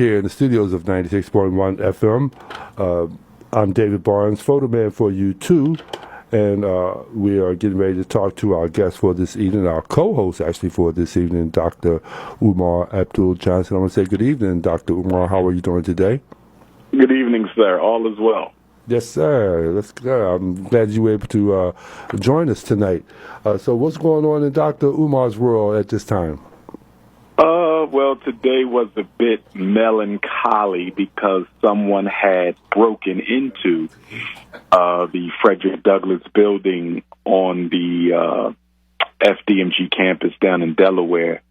here in the studios of 96.1 FM. I'm David Barnes, photo man for you too, and we are getting ready to talk to our guest for this evening, our co-host actually for this evening, Dr. Umar Abdul-Johnson. I want to say good evening, Dr. Umar. How are you doing today? Good evening, sir. All is well. Yes, sir. Let's go. I'm glad you were able to join us tonight. So what's going on in Dr. Umar's world at this time? Well, today was a bit melancholy because someone had broken into the Frederick Douglass building on the FDMG campus down in Delaware,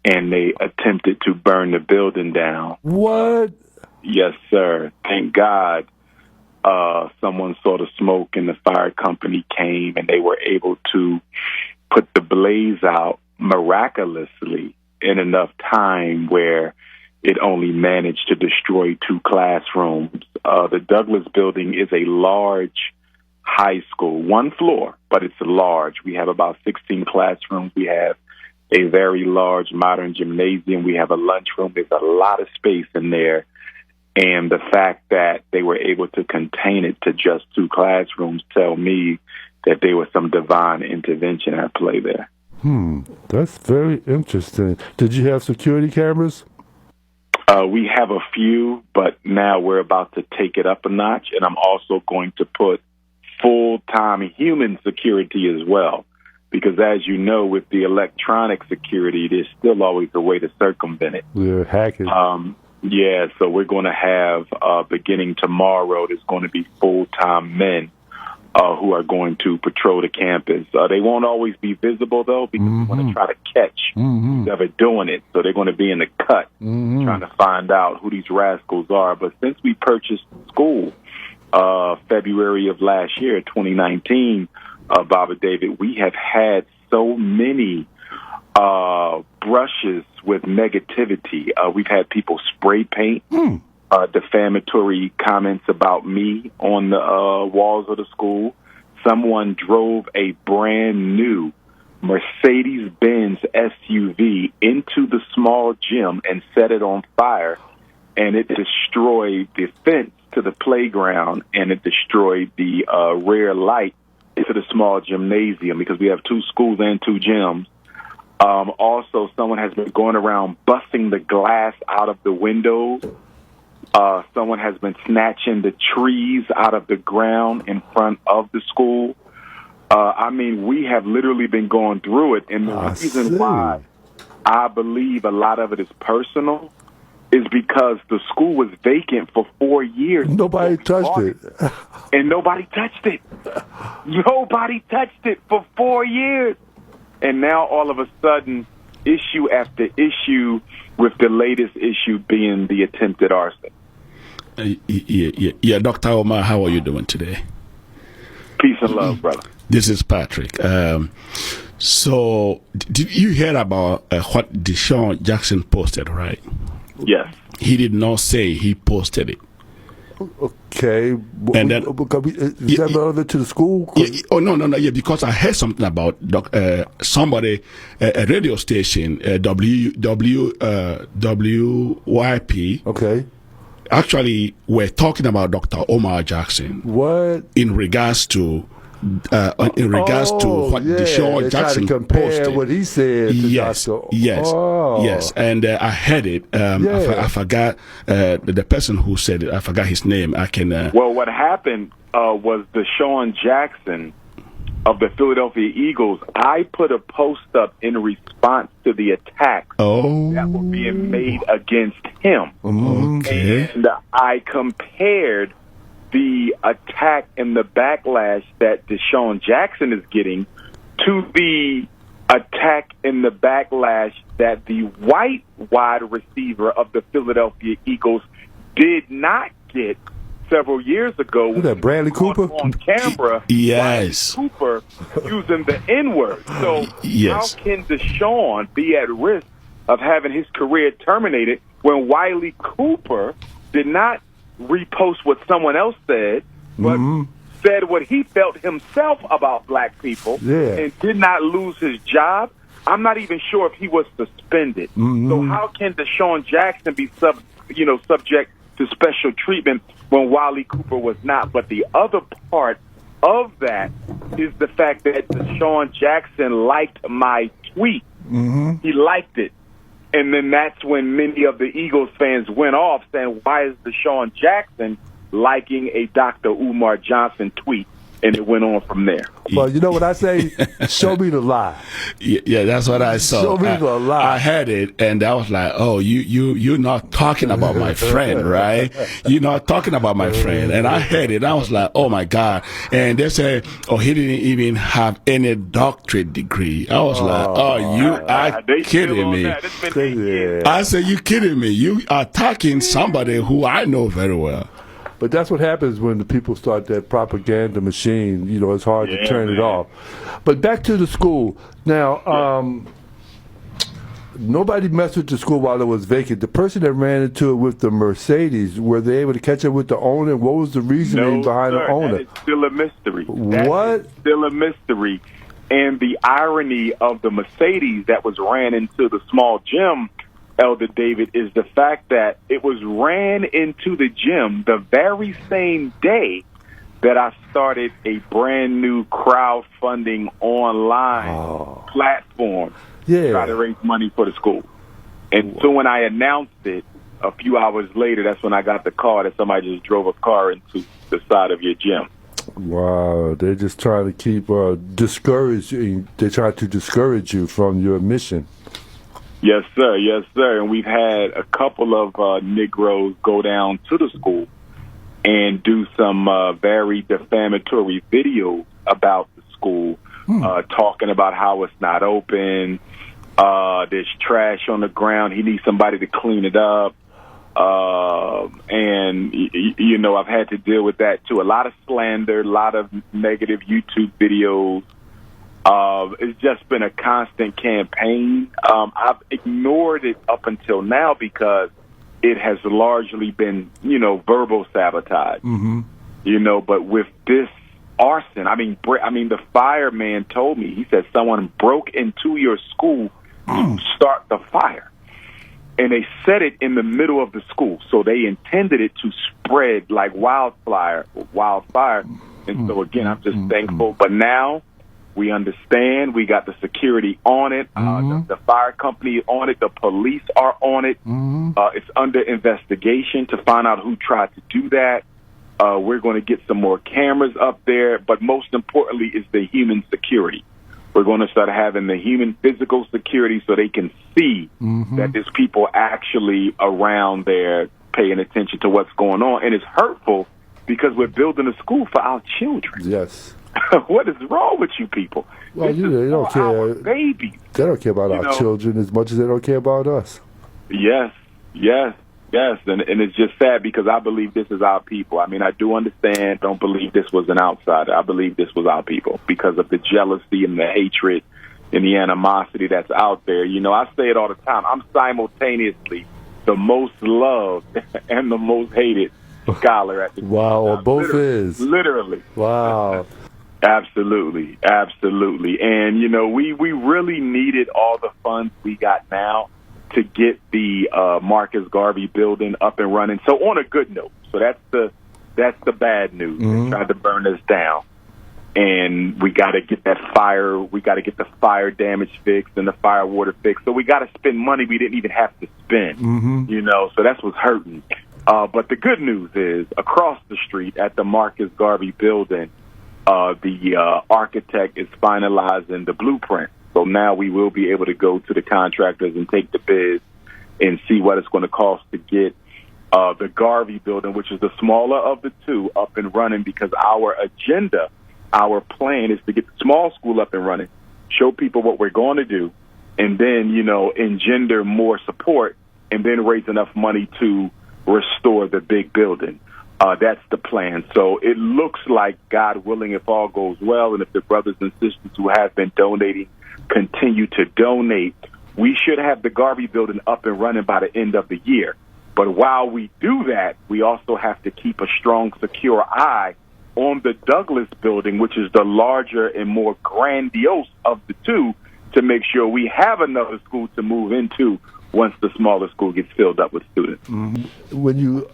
and they attempted to burn the building down. What? Yes, sir. Thank God someone saw the smoke and the fire company came, and they were able to put the blaze out miraculously in enough time where it only managed to destroy 2 classrooms. The Douglass building is a large high school, 1 floor, but it's large. We have about 16 classrooms. We have a very large modern gymnasium. We have a lunchroom. There's a lot of space in there. And the fact that they were able to contain it to just 2 classrooms tell me that there was some divine intervention at play there. That's very interesting. Did you have security cameras? We have a few, but now we're about to take it up a notch, and I'm also going to put full-time human security as well, because as you know, with the electronic security, there's still always a way to circumvent it. We're hacking. Yeah, so we're going to have, beginning tomorrow, there's going to be full-time men who are going to patrol the campus. They won't always be visible, though, because we want to try to catch who's ever doing it. So they're going to be in the cut trying to find out who these rascals are. But since we purchased the school February of last year, 2019, Baba David, we have had so many brushes with negativity. We've had people spray paint defamatory comments about me on the walls of the school. Someone drove a brand new Mercedes-Benz SUV into the small gym and set it on fire, and it destroyed the fence to the playground, and it destroyed the rear light to the small gymnasium, because we have 2 schools and 2 gyms. Also, someone has been going around busting the glass out of the windows. Someone has been snatching the trees out of the ground in front of the school. I mean, we have literally been going through it. And the reason why I believe a lot of it is personal is because the school was vacant for 4 years. Nobody touched it. And nobody touched it. Nobody touched it for 4 years. And now all of a sudden, issue after issue, with the latest issue being the attempted arson. Yeah, Dr. Umar, how are you doing today? Peace and love, brother. This is Patrick. So, did you hear about what Deshaun Jackson posted, right? Yes. He did not say he posted it. Okay. And then, is that relevant to the school? No. Yeah, because I heard something about somebody, a radio station, WIP. Okay. Actually, we're talking about Dr. Umar Jackson. What? In regards to what Deshaun Jackson posted. What he said to Dr. Yes, and I heard it. I forgot the person who said it. I forgot his name. Well, what happened was Deshaun Jackson of the Philadelphia Eagles. I put a post up in response to the attacks that were being made against him. Okay. And I compared the attack and the backlash that Deshaun Jackson is getting to the attack and the backlash that the white wide receiver of the Philadelphia Eagles did not get several years ago. Who's that, Bradley Cooper? On camera. Yes. Cooper using the N-word. So how can Deshaun be at risk of having his career terminated when Wiley Cooper did not repost what someone else said, but said what he felt himself about black people and did not lose his job? I'm not even sure if he was suspended. So how can Deshaun Jackson be subject to special treatment when Wally Cooper was not. But the other part of that is the fact that Deshaun Jackson liked my tweet. Mm-hmm. He liked it. And then that's when many of the Eagles fans went off saying, why is Deshaun Jackson liking a Dr.Umar Johnson tweet? And it went on from there. Well, you know what I say? Show me the lie. Yeah, that's what I saw. Show me the lie. I had it, and I was like, "Oh, you're not talking about my friend, right? You're not talking about my friend." And I had it. And I was like, "Oh my God!" And they said, "Oh, he didn't even have any doctorate degree." I was like, "Oh, you are kidding me?" I said, "You kidding me? You are attacking somebody who I know very well." But that's what happens when the people start that propaganda machine. It's hard to turn it off. But back to the school. Now, nobody messed with the school while it was vacant. The person that ran into it with the Mercedes, were they able to catch up with the owner? What was the reasoning behind the owner? That is still a mystery. What? That is still a mystery. And the irony of the Mercedes that was ran into the small gym, Elder David, is the fact that it was ran into the gym the very same day that I started a brand new crowdfunding online platform to try to raise money for the school. And so when I announced it a few hours later, that's when I got the call that somebody just drove a car into the side of your gym. Wow, they're just trying to keep discouraging. They're trying to discourage you from your mission. Yes, sir. Yes, sir. And we've had a couple of Negroes go down to the school and do some very defamatory videos about the school, talking about how it's not open. There's trash on the ground. He needs somebody to clean it up. And, I've had to deal with that, too. A lot of slander, a lot of negative YouTube videos. It's just been a constant campaign. I've ignored it up until now because it has largely been, verbal sabotage. Mm-hmm. But with this arson, the fireman told me, he said someone broke into your school to start the fire. And they set it in the middle of the school. So they intended it to spread like wildfire. And so, again, I'm just thankful. But now we understand. We got the security on it. The fire company on it. The police are on it. It's under investigation to find out who tried to do that. We're going to get some more cameras up there. But most importantly is the human security. We're going to start having the human physical security so they can see that there's people actually around there paying attention to what's going on. And it's hurtful because we're building a school for our children. Yes. What is wrong with you people? Well, they don't care. Babies. They don't care about our children as much as they don't care about us. Yes. And it's just sad because I believe this is our people. I do understand, don't believe this was an outsider. I believe this was our people because of the jealousy and the hatred and the animosity that's out there. I say it all the time. I'm simultaneously the most loved and the most hated scholar at the Wow, both literally. Wow. Absolutely. And, we really needed all the funds we got now to get the Marcus Garvey building up and running. So on a good note, so that's the bad news. They tried to burn us down. And we got to get that fire. We got to get the fire damage fixed and the fire water fixed. So we got to spend money we didn't even have to spend, so that's what's hurting. But the good news is across the street at the Marcus Garvey building, the architect is finalizing the blueprint. So now we will be able to go to the contractors and take the bids and see what it's going to cost to get the Garvey building, which is the smaller of the two, up and running because our agenda, our plan is to get the small school up and running, show people what we're going to do, and then, engender more support and then raise enough money to restore the big building. That's the plan. So it looks like, God willing, if all goes well, and if the brothers and sisters who have been donating continue to donate, we should have the Garvey building up and running by the end of the year. But while we do that, we also have to keep a strong, secure eye on the Douglas building, which is the larger and more grandiose of the two, to make sure we have another school to move into once the smaller school gets filled up with students. When you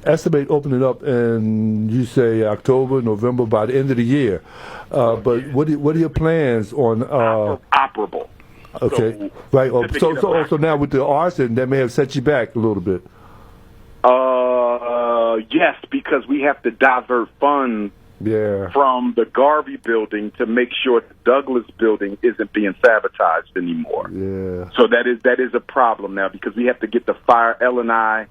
estimate opening up in, you say, October, November, by the end of the year, but what are your plans on... Operable. Okay, so, right. So now with the arson, that may have set you back a little bit. Yes, because we have to divert funds from the Garvey building to make sure the Douglas building isn't being sabotaged anymore. Yeah. So that is a problem now, because we have to get the fire. L&I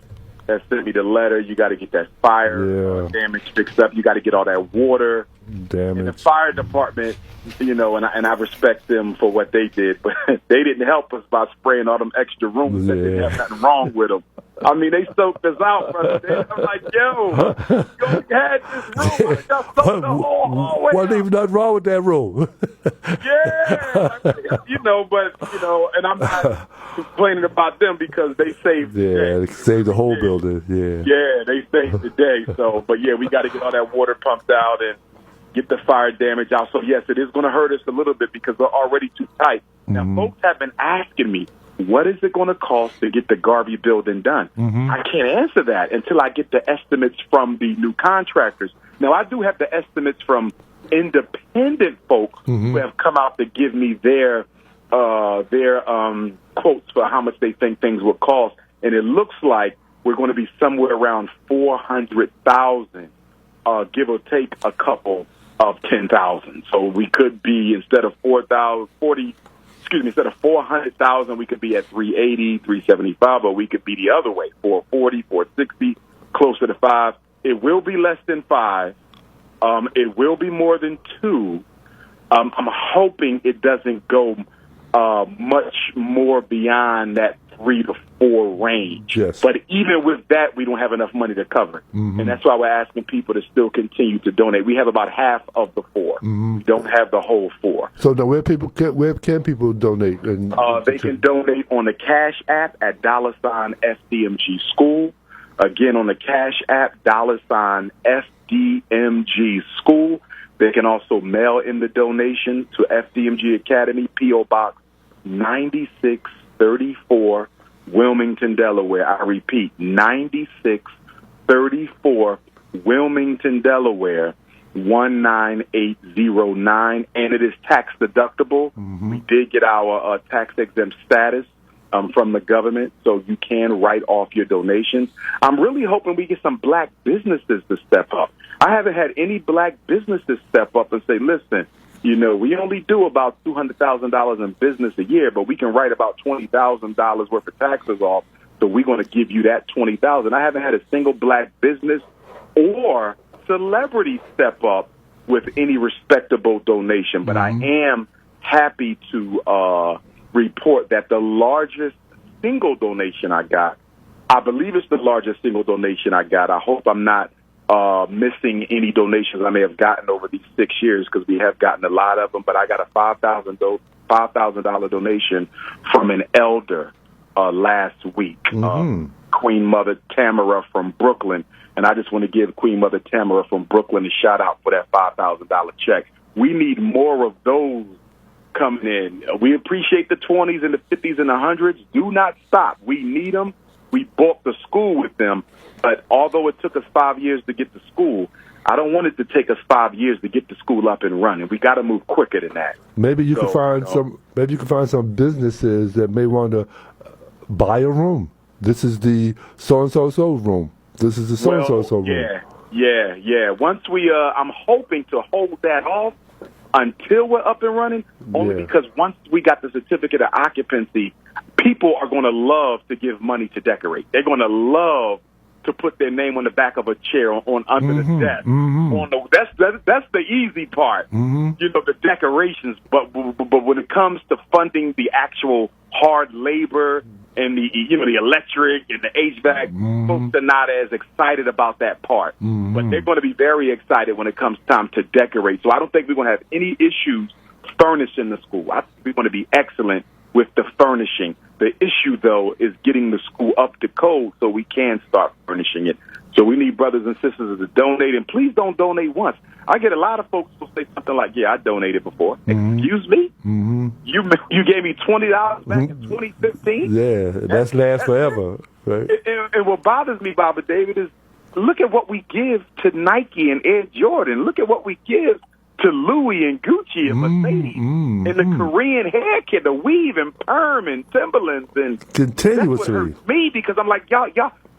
that sent me the letter. You got to get that fire damage fixed up. You got to get all that water damage. And the fire department, and I respect them for what they did, but they didn't help us by spraying all them extra rooms. That didn't have nothing wrong with them. I mean, they soaked us out, brother. I'm like, yo, you only had this room. I got soaked the whole hallway. Wasn't even nothing wrong with that room. And I'm not complaining about them because they saved the day. They saved the whole building. Yeah, they saved the day. So, but we got to get all that water pumped out and get the fire damage out. So, yes, it is going to hurt us a little bit because we're already too tight. Now, folks have been asking me, what is it going to cost to get the Garvey building done? I can't answer that until I get the estimates from the new contractors. Now, I do have the estimates from independent folks who have come out to give me their quotes for how much they think things will cost, and it looks like we're going to be somewhere around $400,000, give or take a couple of 10,000. So we could be instead of 400,000, we could be at 380, 375, or we could be the other way, 440, 460, closer to 5. It will be less than 5. It will be more than 2. I'm hoping it doesn't go much more beyond that 3 to 4 range. Yes. But even with that, we don't have enough money to cover it. And that's why we're asking people to still continue to donate. We have about half of the 4. We don't have the whole 4. So now where can people donate? They can donate on the Cash App at $FDMG School. Again, on the Cash App, $FDMG School. They can also mail in the donation to FDMG Academy, P.O. Box 9634, Wilmington, Delaware. I repeat, 9634, Wilmington, Delaware, 19809, and it is tax deductible. We did get our tax-exempt status from the government, so you can write off your donations. I'm really hoping we get some black businesses to step up. I haven't had any black businesses step up and say, listen, we only do about $200,000 in business a year, but we can write about $20,000 worth of taxes off, so we're going to give you that $20,000. I haven't had a single black business or celebrity step up with any respectable donation, but I am happy to report that the largest single donation I got, I believe it's the largest single donation I got. I hope I'm not missing any donations I may have gotten over these 6 years, because we have gotten a lot of them, but I got a $5,000 donation from an elder last week, Queen Mother Tamara from Brooklyn, and I just want to give Queen Mother Tamara from Brooklyn a shout out for that $5,000 check. We need more of those coming in. We appreciate the 20s and the 50s and the 100s. Do not stop. We need them. We bought the school with them, but although it took us 5 years to get to school, I don't want it to take us 5 years to get the school up and running. We got to move quicker than that. Maybe you can find some. Maybe you can find some businesses that may want to buy a room. This is the so and so room. This is the so and so room. Yeah. Once we, I'm hoping to hold that off until we're up and running. Only because once we got the certificate of occupancy, people are going to love to give money to decorate. They're going to love to put their name on the back of a chair on under the desk. That's the easy part, the decorations. But when it comes to funding the actual hard labor and the electric and the HVAC, folks are not as excited about that part. But they're going to be very excited when it comes time to decorate. So I don't think we're going to have any issues furnishing the school. I think we're going to be excellent with the furnishing. The issue, though, is getting the school up to code so we can start furnishing it. So we need brothers and sisters to donate, and please don't donate once. I get a lot of folks who say something like, "Yeah, I donated before." Excuse me? You gave me $20 back in 2015. Yeah, that's last forever, right? And what bothers me, Baba David, is look at what we give to Nike and Ed Jordan. Look at what we give to Louis and Gucci and Mercedes and the Korean hair kit, the weave and perm and Timberlands and continuously. That's what hurts me, because I'm like, y'all,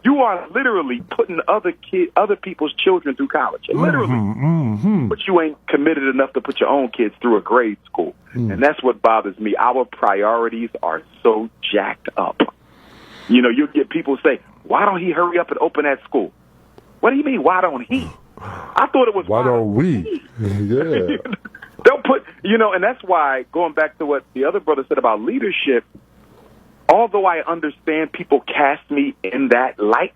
you are literally putting other people's children through college, literally. But you ain't committed enough to put your own kids through a grade school, and that's what bothers me. Our priorities are so jacked up. You know, you get people say, "Why don't he hurry up and open that school?" What do you mean? Why don't he? I thought it was why don't we? Yeah. Don't put, and that's why, going back to what the other brother said about leadership, although I understand people cast me in that light,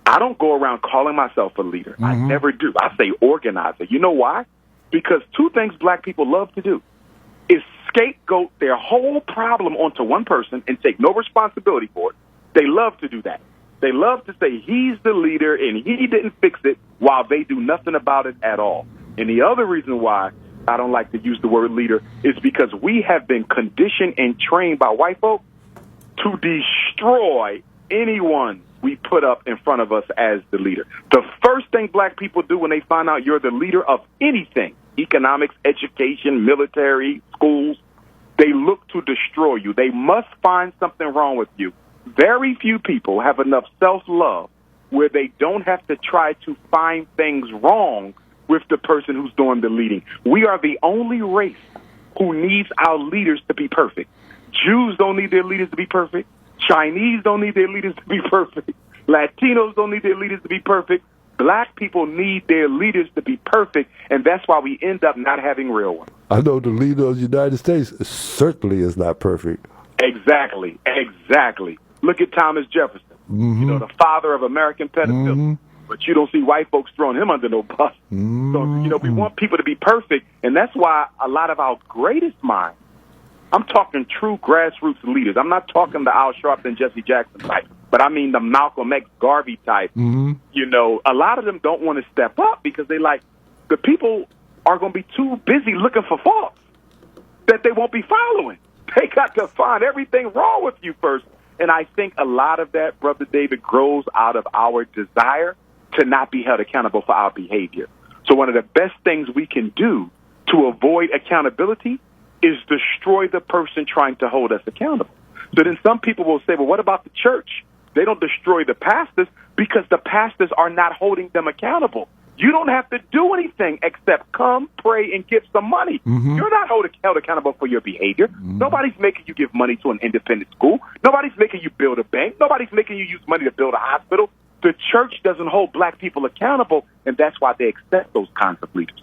I don't go around calling myself a leader. I never do. I say organizer. You know why? Because two things black people love to do is scapegoat their whole problem onto one person and take no responsibility for it. They love to do that. They love to say he's the leader and he didn't fix it, while they do nothing about it at all. And the other reason why I don't like to use the word leader is because we have been conditioned and trained by white folk to destroy anyone we put up in front of us as the leader. The first thing black people do when they find out you're the leader of anything, economics, education, military, schools, they look to destroy you. They must find something wrong with you. Very few people have enough self-love where they don't have to try to find things wrong with the person who's doing the leading. We are the only race who needs our leaders to be perfect. Jews don't need their leaders to be perfect. Chinese don't need their leaders to be perfect. Latinos don't need their leaders to be perfect. Black people need their leaders to be perfect, and that's why we end up not having real ones. I know the leader of the United States certainly is not perfect. Exactly. Look at Thomas Jefferson, the father of American pedophilia. But you don't see white folks throwing him under no bus. So, we want people to be perfect, and that's why a lot of our greatest minds, I'm talking true grassroots leaders. I'm not talking the Al Sharpton, Jesse Jackson type, but I mean the Malcolm X, Garvey type. A lot of them don't want to step up because they like, the people are going to be too busy looking for faults that they won't be following. They got to find everything wrong with you first. And I think a lot of that, Brother David, grows out of our desire to not be held accountable for our behavior. So one of the best things we can do to avoid accountability is destroy the person trying to hold us accountable. So then some people will say, well, what about the church? They don't destroy the pastors because the pastors are not holding them accountable. You don't have to do anything except come, pray, and give some money. You're not held accountable for your behavior. Nobody's making you give money to an independent school. Nobody's making you build a bank. Nobody's making you use money to build a hospital. The church doesn't hold black people accountable, and that's why they accept those kinds of leaders.